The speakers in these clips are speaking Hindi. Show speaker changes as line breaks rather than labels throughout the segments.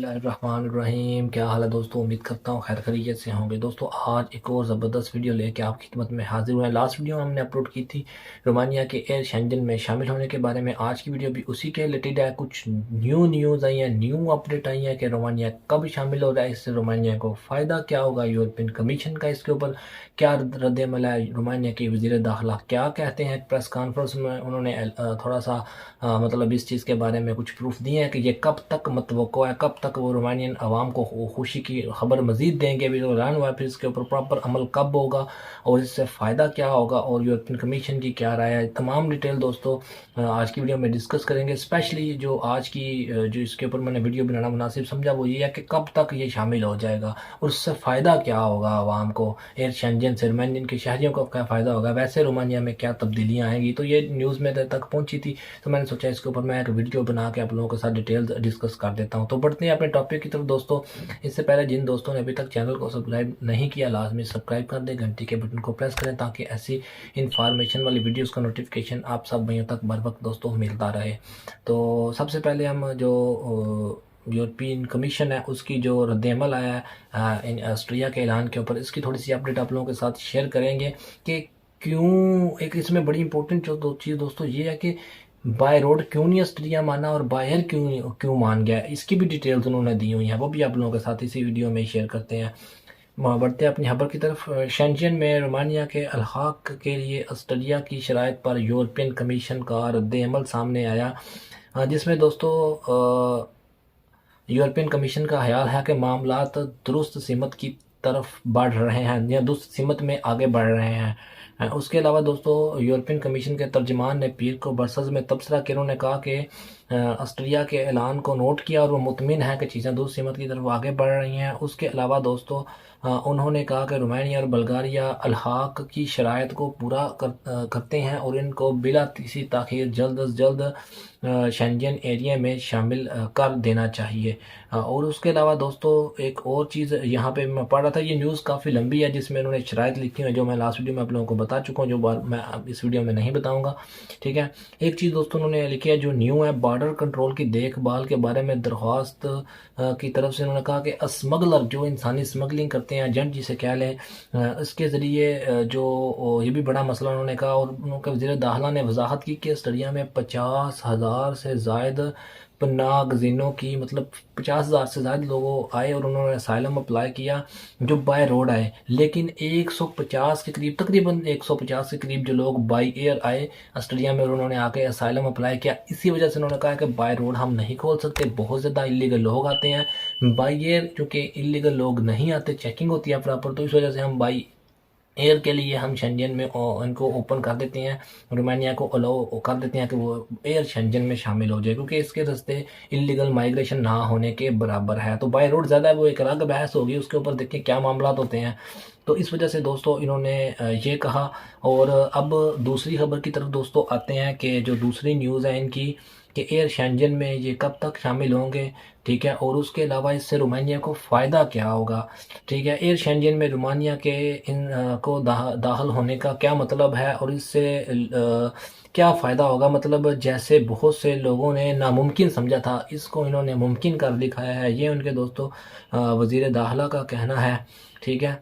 रहीम, क्या हाल है दोस्तों। उम्मीद करता हूँ खैर खैरियत से होंगे। दोस्तों आज एक और ज़बरदस्त वीडियो लेके आपकी खिदमत में हाजिर हुए हैं। लास्ट वीडियो हमने अपलोड की थी रोमानिया के एयर शेंजन में शामिल होने के बारे में। आज की वीडियो भी उसी के रिलेटेड है। कुछ न्यू न्यूज़ आई है, न्यू अपडेट आई है कि रोमानिया कब शामिल हो रहा है, इससे रोमानिया को फ़ायदा क्या होगा, यूरोपियन कमीशन का इसके ऊपर क्या रद्द-ए-अमल है, रोमानिया के वज़ीर दाखिला क्या कहते हैं। प्रेस कॉन्फ्रेंस में उन्होंने थोड़ा सा मतलब इस चीज़ के बारे में कुछ प्रूफ दिए हैं कि ये कब तक मतवक्को है, कब तक वो रोमानियन अवाम को खुशी की खबर मजीद देंगे, अभी तो ऐलान हुआ है, फिर इसके ऊपर प्रॉपर अमल कब होगा और इससे फ़ायदा क्या होगा और यूरोपियन कमीशन की क्या राय है। तमाम डिटेल दोस्तों आज की वीडियो में डिस्कस करेंगे। स्पेशली जो आज की जो इसके ऊपर मैंने वीडियो बनाना मुनासिब समझा वो ये है कि कब तक ये शामिल हो जाएगा और उससे फ़ायदा क्या होगा आवाम को, एयर शेंजन से रोमानियन के शहरियों को क्या फ़ायदा होगा, वैसे रोमानिया में क्या तब्दीलियाँ आएंगी। तो ये न्यूज़ में तक पहुँची थी तो मैंने सोचा इसके ऊपर मैं एक वीडियो बना के आप लोगों के साथ डिटेल्स डिस्कस कर देता हूँ। तो बढ़ते हैं अपने टॉपिक की तरफ दोस्तों। इससे पहले जिन दोस्तों ने अभी तक चैनल को सब्सक्राइब नहीं किया लाजमी सब्सक्राइब कर दें, घंटी के बटन को प्रेस करें ताकि ऐसी इंफॉर्मेशन वाली वीडियोस का नोटिफिकेशन आप सब भाइयों तक बर वक्त दोस्तों मिलता रहे। तो सबसे पहले हम जो यूरोपियन कमीशन है उसकी जो रद्द-ए-अमल आया है इन ऑस्ट्रिया के ऐलान के ऊपर, इसकी थोड़ी सी अपडेट आप लोगों के साथ शेयर करेंगे कि क्यों। एक इसमें बड़ी इंपॉर्टेंट जो दो चीज़ दोस्तों ये है कि बाय रोड क्यों नहीं ऑस्ट्रिया माना और बाय एयर क्यों क्यों मान गया, इसकी भी डिटेल्स उन्होंने दी हुई हैं, वो भी आप लोगों के साथ इसी वीडियो में शेयर करते हैं। बढ़ते हैं अपनी खबर की तरफ। शेंजन में रोमानिया के अलहाक के लिए ऑस्ट्रिया की शराइत पर यूरोपियन कमीशन का रद्द-ए-अमल सामने आया, जिसमें दोस्तों यूरोपियन कमीशन का ख्याल है कि मामलात दुरुस्त सीमत की तरफ बढ़ रहे हैं या दुरुस्त सीमत में आगे बढ़ रहे हैं। उसके अलावा दोस्तों यूरोपियन कमीशन के तर्जमान ने पीर को बरसज में तबसरा किया। उन्होंने कहा कि ऑस्ट्रिया के ऐलान को नोट किया और वो मुतमिन है कि चीज़ें दुरुस्त सीमत की तरफ आगे बढ़ रही हैं। उसके अलावा दोस्तों उन्होंने कहा कि रोमानिया और बल्गारिया अलहाक की शराइत को पूरा करते हैं और इनको बिला किसी ताख़ीर जल्द अज जल्द शेंजन एरिया में शामिल कर देना चाहिए। और उसके अलावा दोस्तों एक और चीज़ यहाँ पे मैं पढ़ रहा था, ये न्यूज़ काफ़ी लंबी है जिसमें उन्होंने शराइत लिखी है जो मैं लास्ट वीडियो में आप लोगों को बता चुका हूँ, जो बार मैं अब इस वीडियो में नहीं बताऊँगा। ठीक है, एक चीज़ दोस्तों उन्होंने लिखी है जो न्यू है, बॉर्डर कंट्रोल की देखभाल के बारे में दरख्वास्त की तरफ से उन्होंने कहा कि स्मगलर जो इंसानी स्मगलिंग करते हैं, एजेंट जिसे कह लें, इसके ज़रिए जो ये भी बड़ा मसला उन्होंने कहा। और उनके वज़ीर दाखिला ने वजाहत की कि ऑस्ट्रेलिया में 50,000 से ज़ायद पन्ना गज़ीनों की मतलब 50,000 से ज़्यादा लोगों आए और उन्होंने असाइलम अप्लाई किया जो बाय रोड आए, लेकिन 150 के करीब, तकरीबन 150 के करीब जो लोग बाय एयर आए ऑस्ट्रेलिया में और उन्होंने आके असाइलम अप्लाई किया। इसी वजह से उन्होंने कहा कि बाय रोड हम नहीं खोल सकते, बहुत ज़्यादा इलीगल लोग आते हैं। बाय एयर चूँकि इलीगल लोग नहीं आते, चेकिंग होती है प्रॉपर, तो इस वजह से हम बाई एयर के लिए हम शेंजन में इनको ओपन कर देते हैं, रोमानिया को अलाउ कर देते हैं कि वो एयर शेंजन में शामिल हो जाए, क्योंकि इसके रास्ते इलीगल माइग्रेशन ना होने के बराबर है। तो बाय रोड ज़्यादा है, वो एक अलग बहस होगी, उसके ऊपर देखें क्या मामला होते हैं। तो इस वजह से दोस्तों इन्होंने ये कहा। और अब दूसरी खबर की तरफ दोस्तों आते हैं कि जो दूसरी न्यूज़ है इनकी कि एयर शेंजन में ये कब तक शामिल होंगे। ठीक है, और उसके अलावा इससे रोमानिया को फ़ायदा क्या होगा। ठीक है, एयर शेंजन में रोमानिया के इन को दाखिल होने का क्या मतलब है और इससे क्या फ़ायदा होगा। मतलब जैसे बहुत से लोगों ने नामुमकिन समझा था, इसको इन्होंने मुमकिन कर दिखाया है, ये उनके दोस्तों वज़ीर दाखिला का कहना है। ठीक है,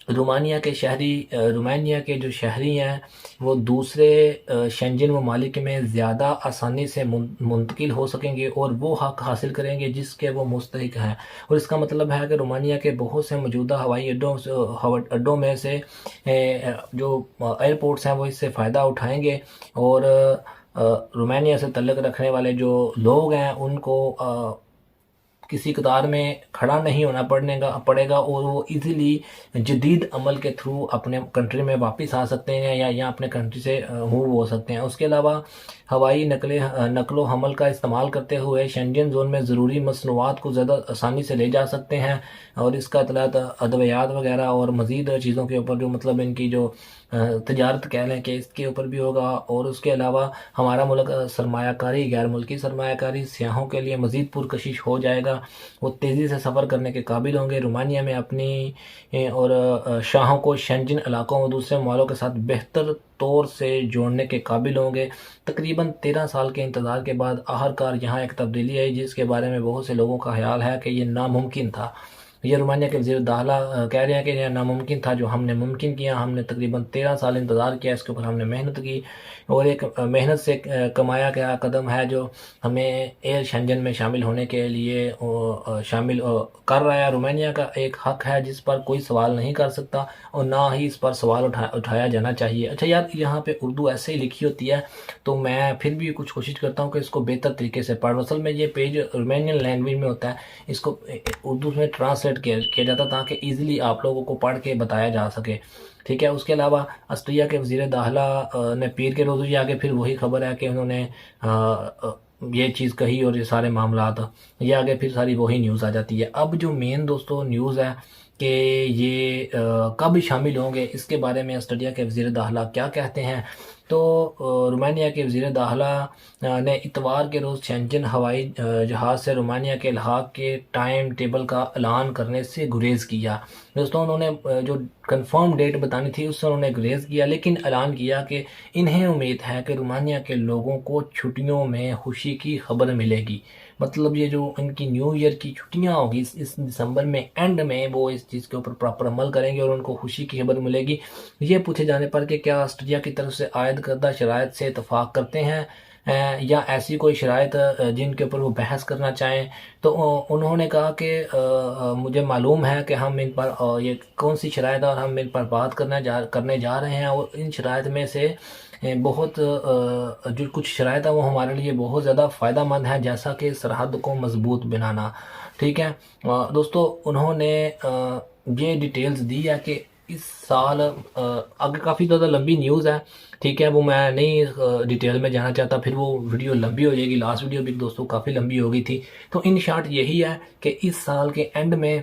रोमानिया के जो शहरी हैं वो दूसरे शेंजन ममालिक में ज़्यादा आसानी से मुंतकिल हो सकेंगे और वो हक़ हासिल करेंगे जिसके वो मुस्तहिक हैं। और इसका मतलब है कि रोमानिया के बहुत से मौजूदा हवाई अड्डों में से जो एयरपोर्ट्स हैं वो इससे फ़ायदा उठाएंगे और रोमानिया से तल्लुक़ रखने वाले जो लोग हैं उनको किसी कतार में खड़ा नहीं होना पड़ेगा और वो इजीली जदीद अमल के थ्रू अपने कंट्री में वापस आ सकते हैं या यहाँ अपने कंट्री से मूव हो सकते हैं। उसके अलावा हवाई नकलो हमल का इस्तेमाल करते हुए शेंजन जोन में ज़रूरी मसनूआत को ज़्यादा आसानी से ले जा सकते हैं और इसका इतलात अद्वियात वगैरह और मज़ीद चीज़ों के ऊपर जो मतलब इनकी जो तजारत कह लें कि इसके ऊपर भी होगा। और उसके अलावा हमारा मुल्क सरमायाकारी, गैर मुल्की सरमायाकारी सियाहों के लिए मज़ीद पुरकशिश हो जाएगा। वो तेज़ी से सफ़र करने के काबिल होंगे। रोमानिया में अपनी और शाहों को शेंजन इलाकों और दूसरे मालों के साथ बेहतर तौर से जोड़ने के काबिल होंगे। तकरीबन 13 साल के इंतज़ार के बाद आखिरकार यहाँ एक तब्दीली आई, जिसके बारे में बहुत से लोगों का ख्याल है कि ये नामुमकिन था। ये रोमानिया के वज़ीर दाखिला कह रहे हैं कि यह नामुमकिन था, जो हमने मुमकिन किया। हमने तकरीबन 13 साल इंतज़ार किया, इसके ऊपर हमने मेहनत की और एक मेहनत से कमाया गया कदम है जो हमें एयर शेंजन में शामिल होने के लिए शामिल कर रहा है। रोमानिया का एक हक है जिस पर कोई सवाल नहीं कर सकता और ना ही इस पर सवाल उठाया जाना चाहिए। अच्छा यार, यहाँ पे उर्दू ऐसे ही लिखी होती है, तो मैं फिर भी कुछ कोशिश करता हूँ कि इसको बेहतर तरीके से पढ़ूँ। असल में ये पेज रोमानियन लैंग्वेज में होता है, इसको उर्दू में ट्रांसलेट किया जाता ताकि ईजिली आप लोगों को पढ़ के बताया जा सके। ठीक है। उसके अलावा ऑस्ट्रिया के वज़ीर दाखिला ने पीर के रोज़, ये आगे फिर वही खबर है कि उन्होंने ये चीज़ कही और ये सारे मामलात, ये आगे फिर सारी वही न्यूज़ आ जाती है। अब जो मेन दोस्तों न्यूज़ है कि ये कब शामिल होंगे, इसके बारे में ऑस्ट्रेलिया के वज़ीर दाखिला क्या कहते हैं। तो रोमानिया के वज़ीर दाखिला ने इतवार के रोज़ शेंजन हवाई जहाज़ से रोमानिया के इल्हाक के टाइम टेबल का ऐलान करने से गुरेज़ किया। दोस्तों, उन्होंने जो कंफर्म डेट बतानी थी उससे उन्होंने गुरेज़ किया, लेकिन ऐलान किया कि इन्हें उम्मीद है कि रोमानिया के लोगों को छुट्टियों में खुशी की खबर मिलेगी। मतलब ये जो इनकी न्यू ईयर की छुट्टियां होगी इस दिसंबर में एंड में, वो इस चीज़ के ऊपर प्रॉपर अमल करेंगे और उनको खुशी की खबर मिलेगी। ये पूछे जाने पर कि क्या ऑस्ट्रेलिया की तरफ से आयद करदा शराइत से इतफाक़ करते हैं या ऐसी कोई शराइत जिनके ऊपर वो बहस करना चाहें, तो उन्होंने कहा कि मुझे मालूम है कि हम इन पर ये कौन सी शराइत है और हम इन पर बात करने जा रहे हैं। और इन शराइत में से बहुत जो कुछ शराइत है वो हमारे लिए बहुत ज़्यादा फ़ायदा मंद है, जैसा कि सरहद को मजबूत बनाना। ठीक है दोस्तों, उन्होंने ये डिटेल्स दी है कि इस साल आगे काफ़ी ज़्यादा लंबी न्यूज़ है। ठीक है, वो मैं नहीं डिटेल में जाना चाहता, फिर वो वीडियो लंबी हो जाएगी। लास्ट वीडियो भी दोस्तों काफ़ी लंबी हो गई थी। तो इन शॉर्ट यही है कि इस साल के एंड में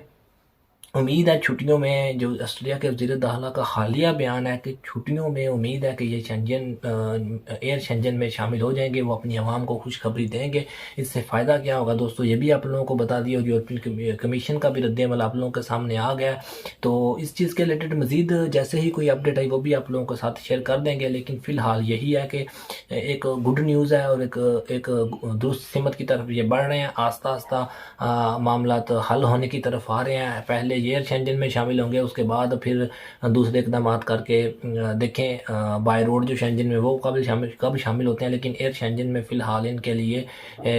उम्मीद है छुट्टियों में, जो ऑस्ट्रेलिया के वज़ीर दाखिला का हालिया बयान है कि छुट्टियों में उम्मीद है कि ये शेंजन एयर शेंजन में शामिल हो जाएंगे, वो अपनी आवाम को खुशखबरी देंगे। इससे फ़ायदा क्या होगा दोस्तों, ये भी आप लोगों को बता दिया। यूरोपियन कमीशन का भी रद्द-ए-अमल आप लोगों के सामने आ गया। तो इस चीज़ के रिलेटेड मज़ीद जैसे ही कोई अपडेट आई वो भी आप लोगों के साथ शेयर कर देंगे। लेकिन फ़िलहाल यही है कि एक गुड न्यूज़ है और एक दुरुस्त सिमत की तरफ ये बढ़ रहे हैं। आस्ता आस्ता मामलात हल होने की तरफ आ रहे हैं। पहले एयर शेंजन में शामिल होंगे, उसके बाद फिर दूसरे इकदाम करके देखें बाय रोड जो शेंजन में वो कब शामिल होते हैं। लेकिन एयर शेंजन में फ़िलहाल इनके लिए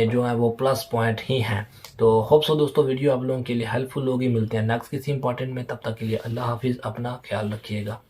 जो है वो प्लस पॉइंट ही हैं। तो होप सो दोस्तों वीडियो आप लोगों के लिए हेल्पफुल होगी। मिलते हैं नेक्स्ट किसी इंपॉर्टेंट में, तब तक के लिए अल्लाह हाफिज़, अपना ख्याल रखिएगा।